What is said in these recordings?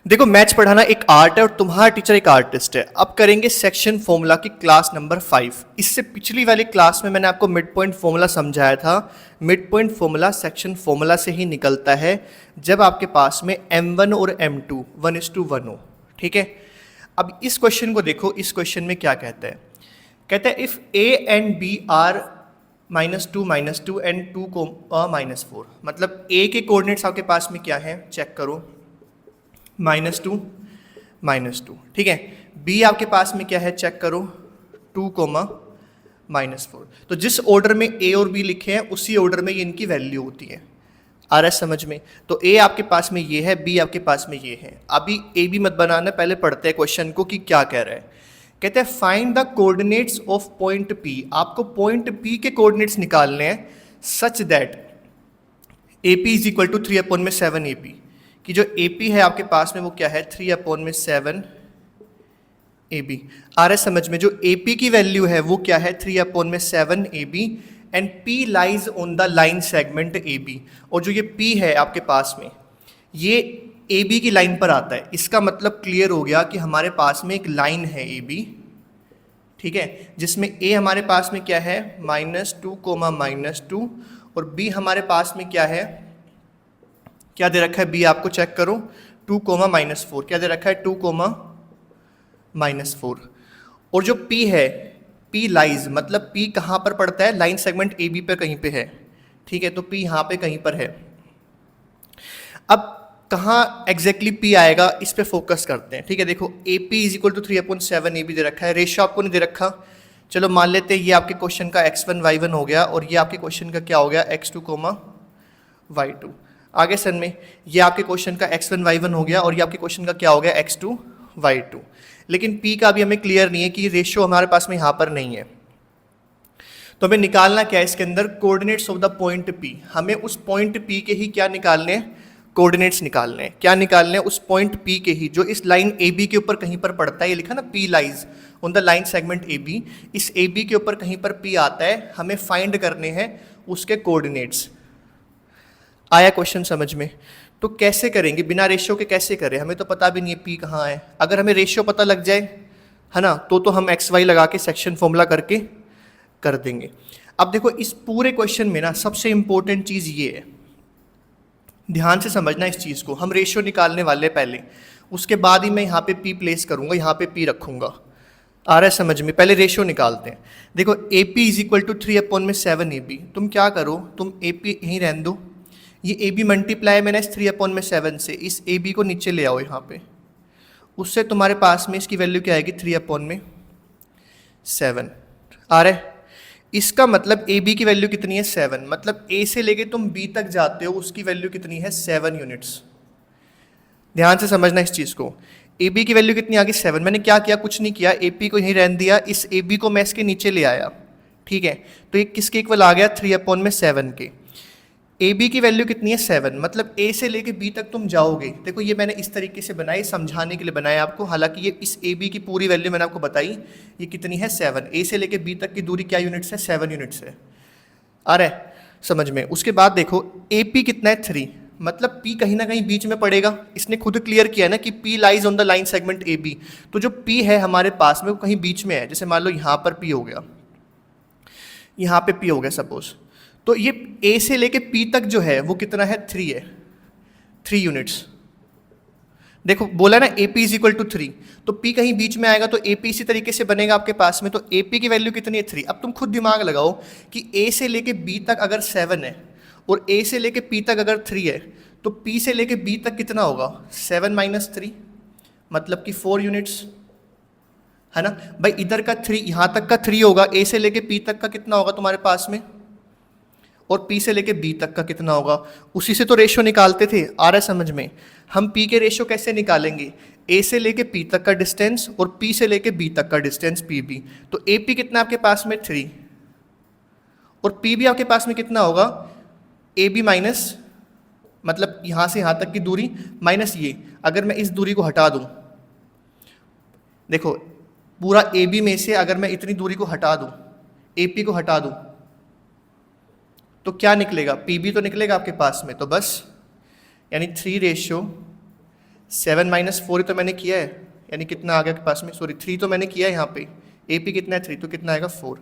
देखो मैथ्स पढ़ाना एक आर्ट है और तुम्हारा टीचर एक आर्टिस्ट है। अब करेंगे सेक्शन फॉर्मूला की क्लास नंबर 5। इससे पिछली वाली क्लास में मैंने आपको मिड पॉइंट फॉर्मूला समझाया था। Mid point formula section formula से ही निकलता है जब आपके पास में m1 और m2 1:1 हो। ठीक है, अब इस क्वेश्चन को देखो। इस क्वेश्चन में क्या कहता है? कहता है if a and b are -2 and 2 को -4, मतलब a के कोऑर्डिनेट्स आपके पास में क्या है चेक करो, -2 ठीक है। b आपके पास में क्या है चेक करो, 2, -4। तो जिस ऑर्डर में a और b लिखे हैं उसी ऑर्डर में ये इनकी वैल्यू होती है। आ रहा है समझ में? तो a आपके पास में ये है, b आपके पास में ये है। अभी a b मत बनाना, पहले पढ़ते हैं क्वेश्चन को कि क्या कह रहा है। कहते हैं find the coordinates of point p। आपको पॉइंट p के कोऑर्डिनेट्स निकालने हैं such that AP is equal to 3/7 AP, कि जो AP है आपके पास में वो क्या है 3/7 AB। आ रहा है समझ में? जो AP की वैल्यू है वो क्या है 3/7 AB and P lies on the line segment AB। और जो ये P है आपके पास में ये AB की लाइन पर आता है। इसका मतलब क्लियर हो गया कि हमारे पास में एक लाइन है AB, ठीक है, जिसमें A हमारे पास में क्या है -2, -2 और B हमारे पास में क्या है, क्या दे रखा है B आपको चेक करो 2, -4। क्या दे रखा है 2, -4। और जो P है P लाइज, मतलब P कहाँ पर पड़ता है, लाइन सेगमेंट AB पे कहीं पे है। ठीक है, तो P यहाँ पे कहीं पर है। अब कहाँ एग्जैक्टली P आएगा इस पे फोकस करते हैं। ठीक है, देखो AP is equal to 3/7 AB दे रखा है, रेशियो आपको नहीं दे रखा। चलो मान लेते हैं ये आपके क्वेश्चन का x1 y1 हो गया और ये आपके क्वेश्चन का क्या हो गया x2, y2। आगे सन में ये आपके क्वेश्चन का x1 y1 हो गया और ये आपके क्वेश्चन का क्या हो गया x2 y2। लेकिन P का अभी हमें क्लियर नहीं है कि रेशियो हमारे पास में यहाँ पर नहीं है। तो हमें निकालना क्या है इसके अंदर, coordinates of the point P। हमें उस पॉइंट P के ही क्या निकालने हैं, कोऑर्डिनेट्स निकालने हैं। क्या निकालने हैं? उस पॉइंट P के ही जो इस लाइन AB के ऊपर कहीं पर पड़ता है। ये लिखा ना P lies on the line segment AB, इस AB के ऊपर कहीं पर P आता है। हमें फाइंड करने हैं उसके कोऑर्डिनेट्स। आया क्वेश्चन समझ में? तो कैसे करेंगे, बिना रेशियो के कैसे करें? हमें तो पता भी नहीं है P कहाँ है। अगर हमें रेशियो पता लग जाए है ना, तो हम XY लगा के सेक्शन फॉर्मूला करके कर देंगे। अब देखो इस पूरे क्वेश्चन में ना सबसे इंपॉर्टेंट चीज़ ये है, ध्यान से समझना इस चीज़ को। हम रेशियो निकालने वाले पहले, उसके बाद ही मैं यहाँ पे P प्लेस करूँगा, यहाँ पे P रखूँगा। आ रहा है समझ में? पहले रेशियो निकालते हैं। देखो AP is equal to 3/7 AB। तुम क्या करो, तुम AP यहीं रहने दो। ये AB मल्टीप्लाई मैंने इस 3/7 से, इस AB को नीचे ले आओ यहाँ पे। उससे तुम्हारे पास में इसकी वैल्यू क्या आएगी 3/7। आ रहा है? इसका मतलब AB की वैल्यू कितनी है 7, मतलब A से लेके तुम B तक जाते हो उसकी वैल्यू कितनी है 7 यूनिट्स। ध्यान से समझना इस चीज़ को। AB की वैल्यू कितनी आ गई 7। मैंने क्या किया, कुछ नहीं किया, AP को यहीं रहने दिया, इस AB को मैं इसके नीचे ले आया। ठीक है, तो ये किसके इक्वल आ गया 3/7 के। AB की वैल्यू कितनी है 7, मतलब A से लेके B तक तुम जाओगे। देखो ये मैंने इस तरीके से बनाई, समझाने के लिए बनाया आपको। हालांकि ये इस AB की पूरी वैल्यू मैंने आपको बताई, ये कितनी है 7। A से लेके B तक की दूरी क्या यूनिट्स है 7 यूनिट्स है। आ रहा है समझ में? उसके बाद देखो AP कितना है 3, मतलब P कहीं ना कहीं बीच में पड़ेगा। इसने खुद क्लियर किया ना कि P lies on the line segment AB। तो जो P है हमारे पास में वो कहीं बीच में है। जैसे मान लो यहाँ पर P हो गया, यहाँ पे P हो गया सपोज, तो ये A से लेके P तक जो है वो कितना है 3 है, 3 यूनिट्स। देखो बोला ना AP इज इक्वल टू 3, तो P कहीं बीच में आएगा तो AP इसी तरीके से बनेगा आपके पास में। तो AP की वैल्यू कितनी है 3। अब तुम खुद दिमाग लगाओ कि A से लेके B तक अगर 7 है और A से लेके P तक अगर 3 है, तो P से लेके B तक कितना होगा 7 - 3, मतलब कि 4 यूनिट्स है ना भाई। इधर का 3 यहाँ तक का 3 होगा, A से लेके P तक का कितना होगा तुम्हारे पास में, और P से लेके B तक का कितना होगा। उसी से तो रेशियो निकालते थे। आ रहा है समझ में? हम P के रेशियो कैसे निकालेंगे, A से लेके P तक का डिस्टेंस और P से लेके B तक का डिस्टेंस PB। तो AP कितना आपके पास में 3 और PB आपके पास में कितना होगा AB माइनस, मतलब यहाँ से यहाँ तक की दूरी माइनस ये। अगर मैं इस दूरी को हटा दूँ, देखो पूरा AB में से अगर मैं इतनी दूरी को हटा दूँ, AP को हटा दूँ, तो क्या निकलेगा, PB तो निकलेगा आपके पास में। तो बस यानी 3/7 7 माइनस 4 तो मैंने किया है, यानी कितना आ गया आपके पास में, सॉरी 3 तो मैंने किया है यहाँ पे, ए पी कितना है 3, तो कितना आएगा 4।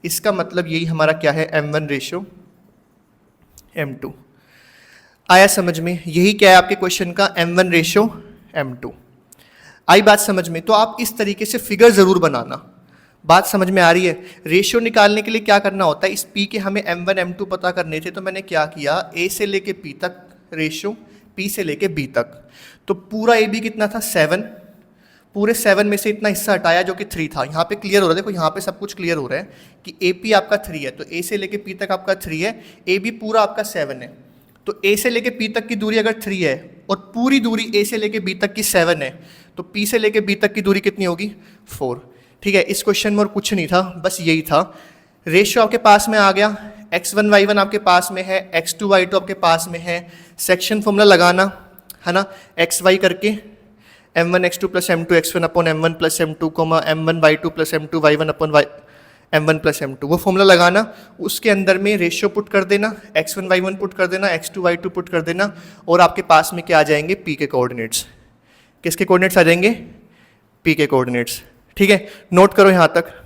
इसका मतलब यही हमारा क्या है, m1 रेशो m2। आया समझ में, यही क्या है आपके क्वेश्चन का m1 रेशो m2। आई बात समझ में? तो आप इस तरीके से फिगर ज़रूर बनाना। बात समझ में आ रही है? रेशियो निकालने के लिए क्या करना होता है, इस P के हमें m1 m2 पता करने थे, तो मैंने क्या किया, A से लेके P तक रेशियो, P से लेके B तक, तो पूरा AB कितना था 7, पूरे 7 में से इतना हिस्सा हटाया जो कि 3 था। यहाँ पे क्लियर हो रहा है, देखो यहाँ पे सब कुछ क्लियर हो रहा है कि AP आपका 3 है, तो A से लेके P तक आपका 3 है, AB पूरा आपका 7 है, तो A से लेके P तक की दूरी अगर 3 है और पूरी दूरी A से लेके B तक की 7 है, तो P से लेके B तक की दूरी कितनी होगी, 4। ठीक है, इस क्वेश्चन में और कुछ नहीं था, बस यही था। रेशियो आपके पास में आ गया, x1 y1 आपके पास में है, x2 y2 आपके पास में है, सेक्शन फॉर्मूला लगाना है ना, एक्स वाई करके m1 x2 plus m2 x1 upon m1 plus m2 m1 y2 plus m2 y1 upon m1 plus m2, वो फॉर्मूला लगाना, उसके अंदर में रेशियो पुट कर देना, x1 y1 पुट कर देना, x2 y2 पुट कर देना, और आपके पास में क्या आ जाएंगे, p के कोऑर्डिनेट्स। किसके कोऑर्डिनेट्स आ जाएंगे, p के कोऑर्डिनेट्स। ठीक है, नोट करो यहां तक।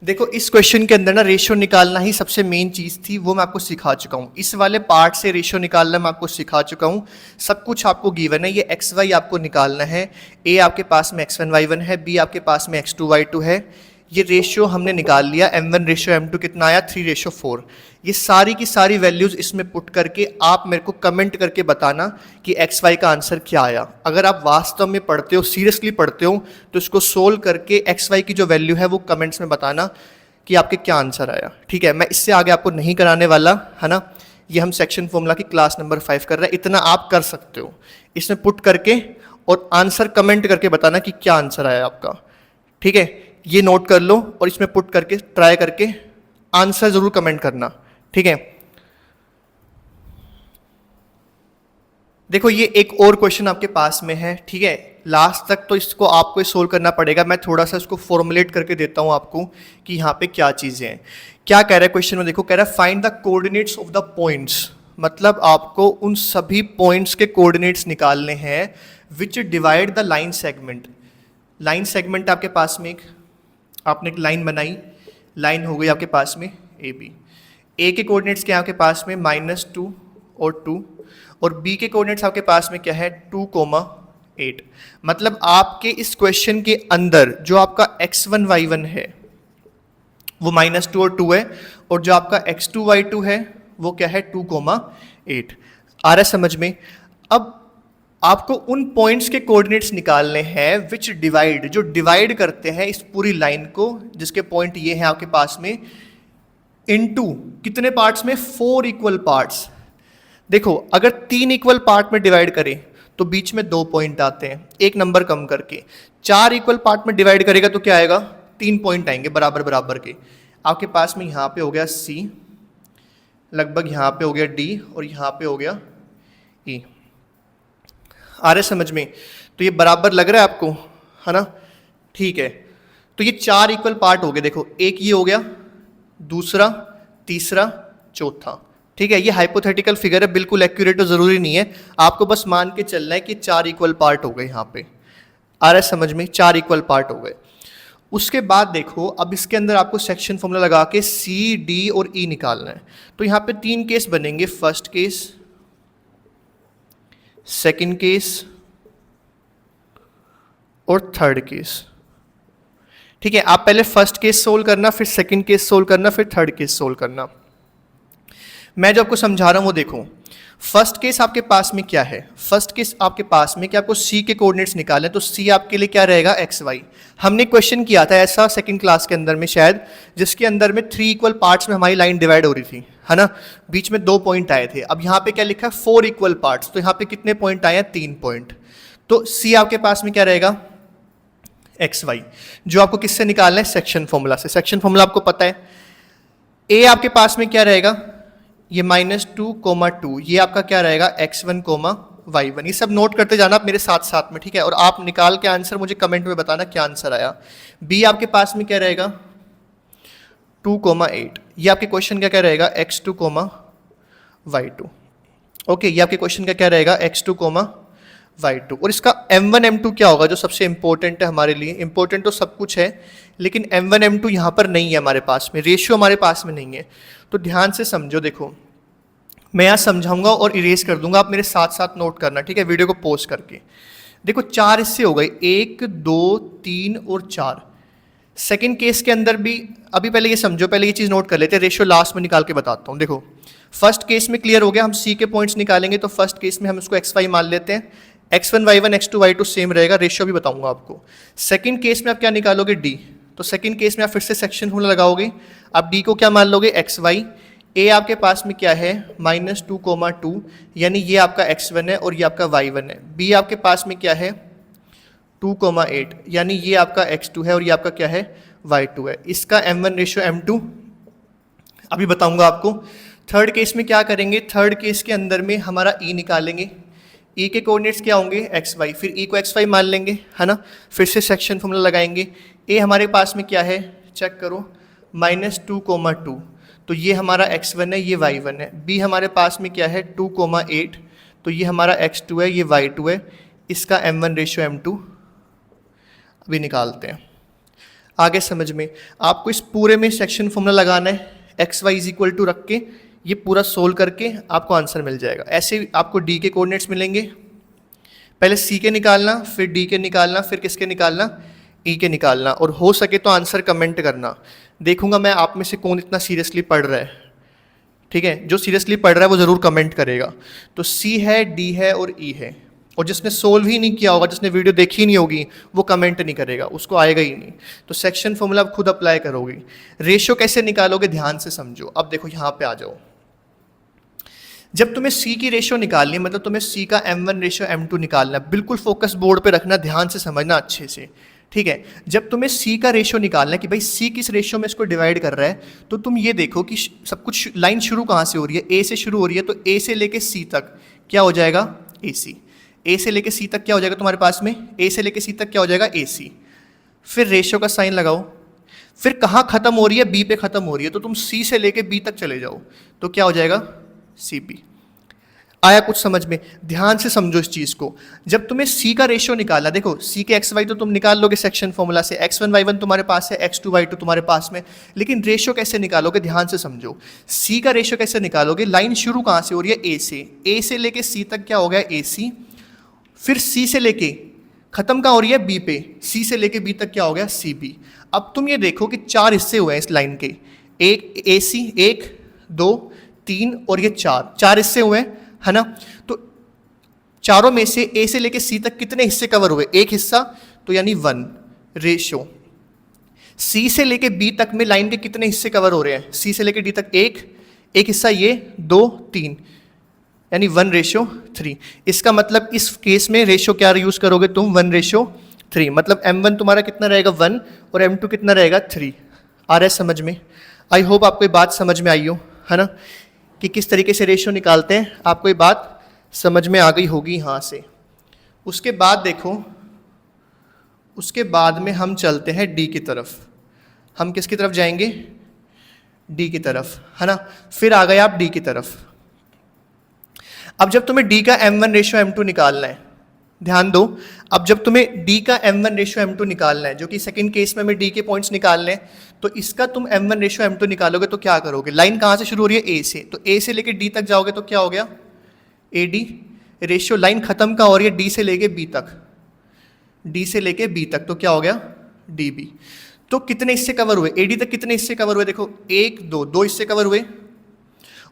देखो इस क्वेश्चन के अंदर ना रेशियो निकालना ही सबसे मेन चीज थी, वो मैं आपको सिखा चुका हूं। इस वाले पार्ट से रेशियो निकालना मैं आपको सिखा चुका हूं, सब कुछ आपको गिवन है। ये एक्स वाई आपको निकालना है, ए आपके पास में x1 y1 है, बी आपके पास में x2 y2 है। ये रेशियो हमने निकाल लिया, m1 रेशियो m2 कितना आया, 3 रेशियो 4। ये सारी की सारी वैल्यूज इसमें पुट करके आप मेरे को कमेंट करके बताना कि एक्स वाई का आंसर क्या आया। अगर आप वास्तव में पढ़ते हो, सीरियसली पढ़ते हो, तो इसको सोल्व करके एक्स वाई की जो वैल्यू है वो कमेंट्स में बताना कि आपके क्या आंसर आया। ठीक है, मैं इससे आगे आपको नहीं कराने वाला, है ना। ये हम सेक्शन फॉर्मूला की क्लास नंबर 5 कर रहे हैं, इतना आप कर सकते हो। इसमें पुट करके और आंसर कमेंट करके बताना कि क्या आंसर आया आपका। ठीक है, ये नोट कर लो और इसमें पुट करके ट्राई करके आंसर जरूर कमेंट करना। ठीक है, देखो ये एक और क्वेश्चन आपके पास में है। ठीक है, लास्ट तक तो इसको आपको सोल्व करना पड़ेगा। मैं थोड़ा सा इसको फॉर्मुलेट करके देता हूं आपको कि यहाँ पे क्या चीजें हैं। क्या कह रहा है क्वेश्चन में, देखो कह रहा है find the coordinates of the points, मतलब आपको उन सभी पॉइंट्स के कोऑर्डिनेट्स निकालने हैं विच divide the line segment. Line segment आपके पास में आपने एक लाइन बनाई, लाइन हो गई आपके पास में ए बी। ए के कोऑर्डिनेट्स क्या है आपके पास में, -2 और 2, और बी के कोऑर्डिनेट्स आपके पास में क्या है, 2,8। मतलब आपके इस क्वेश्चन के अंदर जो आपका x1 y1 है वो -2 और 2 है, और जो आपका x2 y2 है वो क्या है, 2,8। आ रहा है समझ में? अब आपको उन पॉइंट्स के कोऑर्डिनेट्स निकालने हैं विच डिवाइड, जो डिवाइड करते हैं इस पूरी लाइन को, जिसके पॉइंट ये हैं आपके पास में, इनटू कितने पार्ट्स में, 4 इक्वल पार्ट्स। देखो अगर 3 इक्वल पार्ट में डिवाइड करें तो बीच में 2 पॉइंट आते हैं, एक नंबर कम करके। 4 इक्वल पार्ट में डिवाइड करेगा तो क्या आएगा, 3 पॉइंट आएंगे बराबर बराबर के। आपके पास में यहाँ पे हो गया C, लगभग यहाँ पे हो गया D, और यहाँ पे हो गया E। आ रहे समझ में? तो ये बराबर लग रहा है आपको, है ना। ठीक है, तो ये 4 इक्वल पार्ट हो गए। देखो एक ये हो गया, दूसरा, तीसरा, चौथा। ठीक है, ये हाइपोथेटिकल फिगर है, बिल्कुल एक्यूरेट तो जरूरी नहीं है, आपको बस मान के चलना है कि 4 इक्वल पार्ट हो गए यहाँ पे। आ रहा है समझ में? 4 इक्वल पार्ट हो गए। उसके बाद देखो अब इसके अंदर आपको सेक्शन फॉर्मूला लगा के सी, डी और ई निकालना है। तो यहाँ पे 3 केस बनेंगे, फर्स्ट केस, सेकंड केस और थर्ड केस। ठीक है, आप पहले फर्स्ट केस सोल्व करना, फिर सेकंड केस सोल्व करना, फिर थर्ड केस सोल्व करना। मैं जो आपको समझा रहा हूं वो देखो। फर्स्ट केस आपके पास में क्या है, फर्स्ट केस आपके पास में कि आपको सी के कोऑर्डिनेट्स निकालने, तो सी आपके लिए क्या रहेगा, एक्स वाई। हमने क्वेश्चन किया था ऐसा सेकंड क्लास के अंदर में शायद, जिसके अंदर में 3 इक्वल पार्ट्स में हमारी लाइन डिवाइड हो रही थी, है ना। बीच में 2 पॉइंट आए थे। अब यहाँ पे क्या लिखा है, 4 इक्वल पार्ट्स, तो यहाँ पे कितने पॉइंट आए हैं, 3 पॉइंट। तो सी आपके पास में क्या रहेगा, एक्स वाई, जो आपको किससे निकालना है, सेक्शन फॉर्मूला से। सेक्शन फॉर्मूला आपको पता है। ए आपके पास में क्या रहेगा, ये -2,2, ये आपका क्या रहेगा, x1, y1। ये सब नोट करते जाना आप मेरे साथ साथ में, ठीक है। और आप निकाल के आंसर मुझे कमेंट में बताना क्या आंसर आया। बी आपके पास में क्या रहेगा, 2,8। ये आपके क्वेश्चन क्या रहेगा, x2, y2। ओके, ये आपके क्वेश्चन का क्या रहेगा, x2, y2। और इसका m1 m2 क्या होगा, जो सबसे इंपॉर्टेंट है हमारे लिए। इंपॉर्टेंट तो सब कुछ है, लेकिन m1 m2 यहाँ पर नहीं है हमारे पास में, रेशियो हमारे पास में नहीं है। तो ध्यान से समझो, देखो मैं यहाँ समझाऊंगा और इरेज कर दूंगा, आप मेरे साथ साथ नोट करना, ठीक है, वीडियो को पॉज करके। देखो 4 हिस्से हो गए, 1 2 3 और 4। सेकंड केस के अंदर भी, अभी पहले ये समझो, पहले ये चीज़ नोट कर लेते हैं, रेशियो लास्ट में निकाल के बताता हूँ। देखो फर्स्ट केस में क्लियर हो गया, हम सी के पॉइंट्स निकालेंगे, तो फर्स्ट केस में हम इसको एक्स वाई मान लेते हैं, x1 y1 x2 y2 same रहेगा, रेशियो भी बताऊंगा आपको। सेकंड केस में आप क्या निकालोगे, डी। तो सेकंड केस में आप फिर से सेक्शन फॉर्मूला लगाओगे, आप डी को क्या मान लोगे, एक्स वाई। ए आपके पास में क्या है, -2, यानी ये आपका x1 है और ये आपका y1 है। बी आपके पास में क्या है, 2, 8, यानी ये आपका x2 है और ये आपका क्या है, y2 है। इसका m1 रेशियो m2 अभी बताऊंगा आपको। थर्ड केस में क्या करेंगे, थर्ड केस के अंदर में हमारा e निकालेंगे। e के कोऑर्डिनेट्स क्या होंगे, एक्स वाई, फिर e को एक्स वाई मान लेंगे, है ना। फिर से सेक्शन फॉर्मूला लगाएंगे। a हमारे पास में क्या है, चेक करो, -2, तो ये हमारा x1 है, ये y1 है। b हमारे पास में क्या है, 2, 8, तो ये हमारा x2 है, ये y2 है। इसका m1 रेशियो m2 अभी निकालते हैं। आगे समझ में, आपको इस पूरे में सेक्शन फॉर्मूला लगाना है, x y is equal to रख के ये पूरा सोल्व करके आपको आंसर मिल जाएगा। ऐसे आपको डी के कोऑर्डिनेट्स मिलेंगे, पहले सी के निकालना, फिर डी के निकालना, फिर किसके निकालना, ई के निकालना। और हो सके तो आंसर कमेंट करना, देखूंगा मैं आप में से कौन इतना सीरियसली पढ़ रहा है, ठीक है। जो सीरियसली पढ़ रहा है वो ज़रूर कमेंट करेगा। तो सी है, डी है और ई है। और जिसने सोल्व ही नहीं किया होगा, जिसने वीडियो देखी ही नहीं होगी, वो कमेंट नहीं करेगा, उसको आएगा ही नहीं। तो सेक्शन फॉर्मूला आप खुद अप्लाई करोगे। रेशियो कैसे निकालोगे, ध्यान से समझो। अब देखो यहाँ पे आ जाओ, जब तुम्हें सी की रेशियो निकालनी है, मतलब तुम्हें सी का m1 रेशियो m2 निकालना है, बिल्कुल फोकस बोर्ड पे रखना, ध्यान से समझना अच्छे से, ठीक है। जब तुम्हें सी का रेशियो निकालना है कि भाई सी किस रेशियो में इसको डिवाइड कर रहा है, तो तुम ये देखो कि सब कुछ लाइन शुरू कहाँ से हो रही है, ए से शुरू हो रही है। तो ए से लेके सी तक क्या हो जाएगा, ए सी। ए से लेके सी तक क्या हो जाएगा तुम्हारे पास में, ए से लेके सी तक क्या हो जाएगा, ए सी। फिर रेशियो का साइन लगाओ, फिर कहाँ खत्म हो रही है, बी पे खत्म हो रही है, तो तुम सी से लेके बी तक चले जाओ, तो क्या हो जाएगा, सी बी। आया कुछ समझ में, ध्यान से समझो इस चीज़ को। जब तुम्हें सी का रेशियो निकालना, देखो सी के एक्स वाई तो तुम निकाल लोगे सेक्शन फॉर्मूला से, x1 y1 तुम्हारे पास है, x2 y2 तुम्हारे पास में, लेकिन रेशियो कैसे निकालोगे, ध्यान से समझो। सी का रेशियो कैसे निकालोगे, लाइन शुरू कहाँ से हो रही है, ए से लेके सी तक क्या हो गया, ए सी। फिर सी से लेके खत्म कहाँ हो रही है, बी पे, सी से लेके बी तक क्या हो गया, सी बी। अब तुम ये देखो कि 4 हिस्से हुए हैं इस लाइन के, एक ए सी, 1 2 3 और ये 4 हिस्से हुए हैं, है ना। तो चारों में से ए से लेके सी तक कितने हिस्से कवर हुए, एक हिस्सा, तो यानी 1 रेशियो। सी से लेके बी तक में लाइन के कितने हिस्से कवर हो रहे हैं, सी से लेके डी तक एक हिस्सा, ये 2 3, यानी 1:3। इसका मतलब इस केस में रेशियो क्या यूज करोगे तुम, 1:3। मतलब m1 तुम्हारा कितना रहेगा, 1, और m2 कितना रहेगा, 3। आ रहा है समझ में। आई होप आपको ये बात समझ में आई हो, है ना, कि किस तरीके से रेशियो निकालते हैं। आपको ये बात समझ में आ गई होगी यहाँ से। उसके बाद देखो, उसके बाद में हम चलते हैं डी की तरफ। हम किसकी तरफ जाएंगे, डी की तरफ, है ना। फिर आ गए आप डी की तरफ। अब जब तुम्हें d का m1 रेशियो m2 निकालना है, ध्यान दो, अब जब तुम्हें d का m1 रेशियो m2 निकालना है, जो कि सेकंड केस में हमें d के पॉइंट्स निकालने हैं, तो इसका तुम m1 रेशियो m2 निकालोगे तो क्या करोगे, लाइन कहाँ से शुरू हो रही है, a से, तो a से लेके d तक जाओगे तो क्या हो गया, ad। रेशियो लाइन खत्म कहाँ हो रही है, d से लेके b तक, d से लेके b तक, तो क्या हो गया, db। तो कितने हिस्से कवर हुए, ad तक कितने हिस्से कवर हुए, देखो 1 2 हिस्से कवर हुए,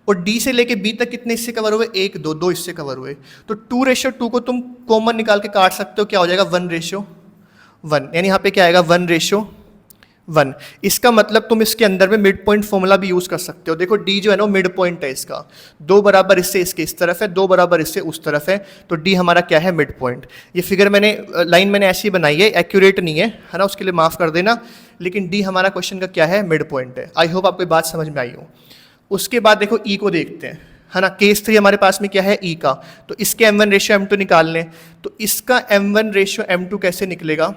और D से लेके B तक कितने हिस्से कवर हुए, 1 2 हिस्से कवर हुए। तो 2:2 को तुम कॉमन निकाल के काट सकते हो, क्या हो जाएगा, 1:1, यानी यहाँ पे क्या आएगा, 1:1। इसका मतलब तुम इसके अंदर में मिड पॉइंट फॉर्मूला भी यूज कर सकते हो। देखो D जो है ना, मिड पॉइंट है इसका, 2 बराबर इससे इसके इस तरफ है, 2 बराबर इससे उस तरफ है, तो D हमारा क्या है, मिड पॉइंट। ये फिगर लाइन मैंने ऐसी बनाई है, एक्यूरेट नहीं है ना, उसके लिए माफ कर देना, लेकिन D हमारा क्वेश्चन का क्या है, मिड पॉइंट है। आई होप आपको ये बात समझ में आई हो। उसके बाद देखो ई को देखते हैं, है ना। केस 3 हमारे पास में क्या है, ई का, तो इसके m1 रेशियो m2 निकाल लें। तो इसका m1 रेशियो m2 कैसे निकलेगा,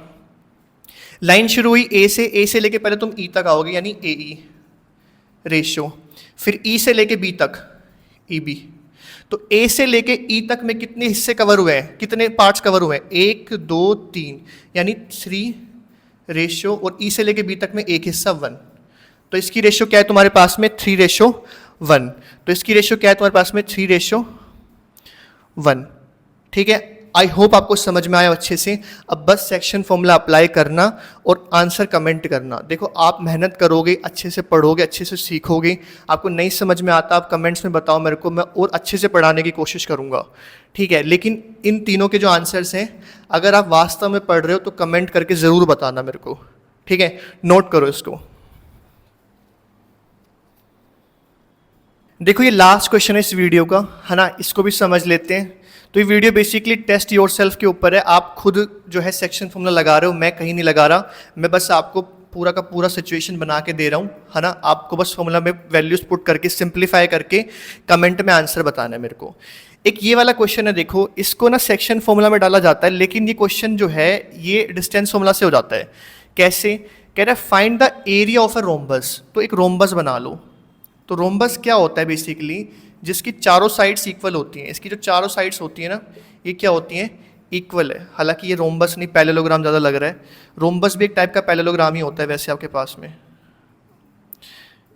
लाइन शुरू हुई ए से लेके पहले तुम ई तक आओगे, यानी ए ई रेशियो, फिर ई से लेके बी तक ई बी। तो ए से लेके ई तक में कितने हिस्से कवर हुए हैं, कितने पार्ट्स कवर हुए हैं, 1 2 3, यानी 3 रेशियो, और ई से लेके बी तक में एक हिस्सा 1। तो इसकी रेशियो क्या है तुम्हारे पास में 3:1। तो इसकी रेशियो क्या है तुम्हारे पास में 3:1। ठीक है, आई होप आपको समझ में आया अच्छे से। अब बस सेक्शन फॉर्मूला अप्लाई करना और आंसर कमेंट करना। देखो आप मेहनत करोगे, अच्छे से पढ़ोगे, अच्छे से सीखोगे, आपको नहीं समझ में आता आप कमेंट्स में बताओ मेरे को, मैं और अच्छे से पढ़ाने की कोशिश करूंगा। ठीक है, लेकिन इन तीनों के जो आंसर्स हैं अगर आप वास्तव में पढ़ रहे हो तो कमेंट करके ज़रूर बताना मेरे को। ठीक है, नोट करो इसको। देखो ये लास्ट क्वेश्चन है इस वीडियो का, है ना, इसको भी समझ लेते हैं। तो ये वीडियो बेसिकली टेस्ट योरसेल्फ के ऊपर है। आप खुद जो है सेक्शन फॉर्मूला लगा रहे हो, मैं कहीं नहीं लगा रहा, मैं बस आपको पूरा का पूरा सिचुएशन बना के दे रहा हूँ, है ना। आपको बस फॉर्मूला में वैल्यूज पुट करके सिंप्लीफाई करके कमेंट में आंसर बताना है मेरे को। एक ये वाला क्वेश्चन है, देखो इसको ना सेक्शन फॉर्मूला में डाला जाता है, लेकिन ये क्वेश्चन जो है ये डिस्टेंस फॉर्मूला से हो जाता है। कैसे? कह रहा है find the area of a rhombus. तो एक रोम्बस बना लो। तो रोम्बस क्या होता है बेसिकली, जिसकी चारों साइड्स इक्वल होती हैं। इसकी जो चारों साइड्स होती हैं ना, ये क्या होती हैं, इक्वल है। हालांकि ये रोम्बस नहीं, पैरेललोग्राम ज़्यादा लग रहा है। रोम्बस भी एक टाइप का पैरेललोग्राम ही होता है वैसे आपके पास में।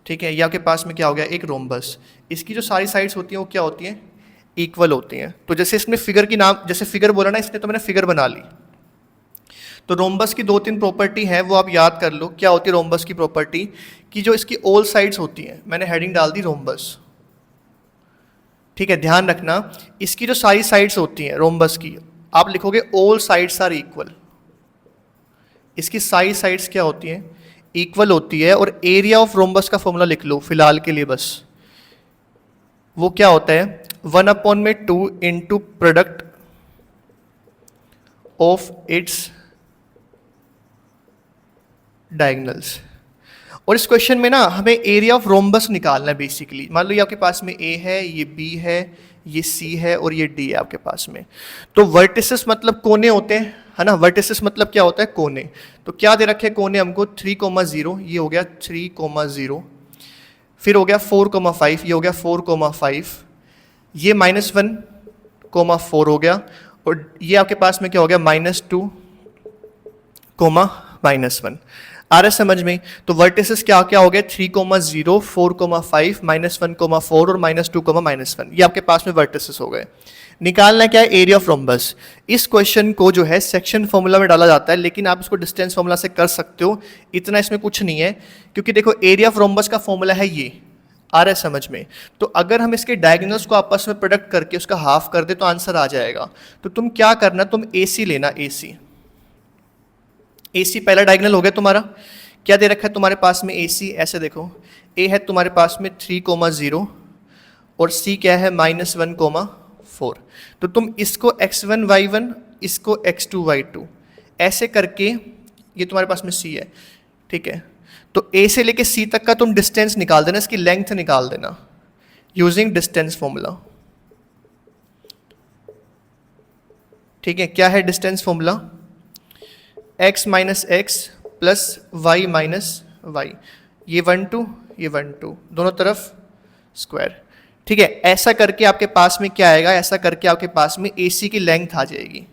ठीक है, ये आपके पास में क्या हो गया, एक रोम्बस। इसकी जो सारी साइड्स होती हैं वो क्या होती हैं, इक्वल होती हैं। तो जैसे इसमें फिगर की नाम, जैसे फिगर बोला ना इसने, तो मैंने फिगर बना ली। तो रोम्बस की 2-3 प्रॉपर्टी है, वो आप याद कर लो। क्या होती है रोम्बस की प्रॉपर्टी, कि जो इसकी ऑल साइड्स होती हैं, मैंने हेडिंग डाल दी रोम्बस। ठीक है, ध्यान रखना, इसकी जो सारी साइड्स होती हैं रोम्बस की, आप लिखोगे ऑल साइड्स आर इक्वल। इसकी सारी साइड्स क्या होती हैं, इक्वल होती है। और एरिया ऑफ रोम्बस का फॉर्मूला लिख लो फिलहाल के लिए बस। वो क्या होता है, 1/2 into product of its diagonals. और इस क्वेश्चन में ना हमें एरिया ऑफ रोम्बस निकालना है बेसिकली। मान लो ये आपके पास में ए है, ये बी है, ये सी है और ये डी है आपके पास में। तो वर्टिसेस मतलब कोने होते हैं, है ना। वर्टिसेस मतलब क्या होता है, कोने। तो क्या दे रखे कोने हमको, 3,0, ये हो गया 3,0, फिर हो गया 4,5, ये हो गया 4,5, ये -1,4 हो गया, और ये आपके पास में क्या हो गया, -2, -1। आ रहा है समझ में। तो वर्टिसेस क्या क्या हो गए, 3,0, 4,5, -1,4 और -2, -1। ये आपके पास में वर्टिसेस हो गए। निकालना क्या है, एरिया ऑफ रोम्बस। इस क्वेश्चन को जो है सेक्शन फॉर्मूला में डाला जाता है, लेकिन आप इसको डिस्टेंस फॉर्मूला से कर सकते हो, इतना इसमें कुछ नहीं है। क्योंकि देखो एरिया ऑफ रोम्बस का फॉर्मूला है ये, आ रहा है समझ में। तो अगर हम इसके डायगोनल्स को आपस में प्रोडक्ट करके उसका हाफ कर दे तो आंसर आ जाएगा। तो तुम क्या करना, तुम AC लेना, AC पहला डायगोनल हो गया तुम्हारा। क्या दे रखा है तुम्हारे पास में AC, ऐसे देखो, A है तुम्हारे पास में 3,0 और C क्या है -1,4। तो तुम इसको x1 y1, इसको x2 y2 ऐसे करके, ये तुम्हारे पास में C है, ठीक है। तो A से लेके C तक का तुम डिस्टेंस निकाल देना, इसकी लेंथ निकाल देना यूजिंग डिस्टेंस फॉर्मूला। ठीक है, क्या है distance formula, x minus x plus y minus y, ये 1 2, ये 1 2, दोनों तरफ स्क्वायर। ठीक है, ऐसा करके आपके पास में क्या आएगा, ऐसा करके आपके पास में AC की लेंथ आ जाएगी।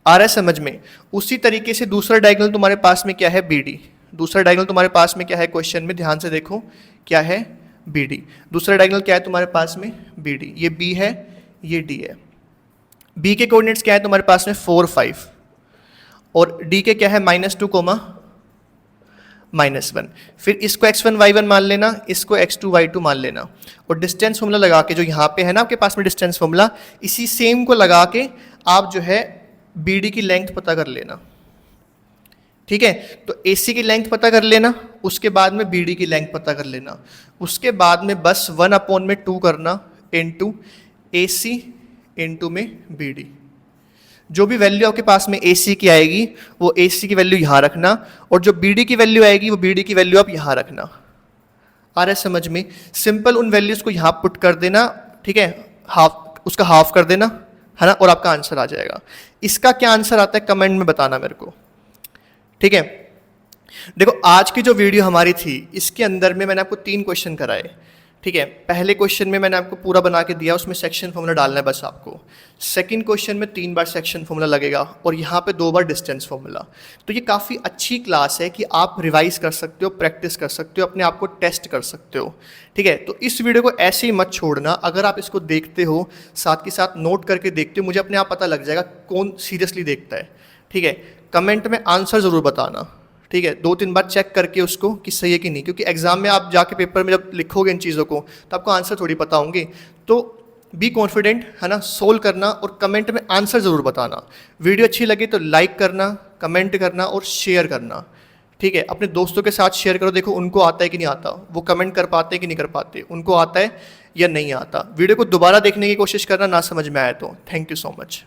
आ रहा है समझ में। उसी तरीके से दूसरा डायगोनल तुम्हारे पास में क्या है, BD। दूसरा डायगोनल तुम्हारे पास में क्या है, क्वेश्चन में ध्यान से देखो, क्या है, BD। दूसरा डायगोनल क्या है तुम्हारे पास में, BD। ये B है, ये D है। B के कोऑर्डिनेट्स क्या है तुम्हारे पास में, 4 5, और D के क्या है, -2, -1। फिर इसको x1 y1 मान लेना, इसको x2 y2 मान लेना, और डिस्टेंस फॉर्मूला लगा के, जो यहाँ पे है ना आपके पास में डिस्टेंस फॉर्मूला, इसी सेम को लगा के आप जो है BD की लेंथ पता कर लेना। ठीक है, तो AC की लेंथ पता कर लेना, उसके बाद में BD की लेंथ पता कर लेना, उसके बाद में बस 1/2 करना इंटू AC इंटू में BD। जो भी वैल्यू आपके पास में AC की आएगी वो AC की वैल्यू यहाँ रखना, और जो BD की वैल्यू आएगी वो BD की वैल्यू आप यहाँ रखना। आ रहा है समझ में। सिंपल उन वैल्यूज़ को यहाँ पुट कर देना, ठीक है, उसका हाफ कर देना, है ना, और आपका आंसर आ जाएगा। इसका क्या आंसर आता है कमेंट में बताना मेरे को। ठीक है, देखो आज की जो वीडियो हमारी थी इसके अंदर में मैंने आपको 3 क्वेश्चन कराए। ठीक है, पहले क्वेश्चन में मैंने आपको पूरा बना के दिया, उसमें सेक्शन फॉर्मूला डालना है बस आपको। सेकंड क्वेश्चन में 3 बार सेक्शन फॉर्मूला लगेगा और यहाँ पे 2 बार डिस्टेंस फॉर्मूला। तो ये काफ़ी अच्छी क्लास है कि आप रिवाइज कर सकते हो, प्रैक्टिस कर सकते हो, अपने आप को टेस्ट कर सकते हो। ठीक है, तो इस वीडियो को ऐसे ही मत छोड़ना। अगर आप इसको देखते हो, साथ के साथ नोट करके देखते हो, मुझे अपने आप पता लग जाएगा कौन सीरियसली देखता है। ठीक है, कमेंट में आंसर ज़रूर बताना। ठीक है, 2-3 बार चेक करके उसको कि सही है कि नहीं, क्योंकि एग्जाम में आप जाके पेपर में जब लिखोगे इन चीज़ों को तो आपको आंसर थोड़ी पता होंगे। तो बी कॉन्फिडेंट, है ना, सोल्व करना और कमेंट में आंसर ज़रूर बताना। वीडियो अच्छी लगे तो लाइक करना, कमेंट करना और शेयर करना। ठीक है, अपने दोस्तों के साथ शेयर करो, देखो उनको आता है कि नहीं आता, वो कमेंट कर पाते हैं कि नहीं कर पाते, उनको आता है या नहीं आता। वीडियो को दोबारा देखने की कोशिश करना ना समझ में आए तो। Thank you so much.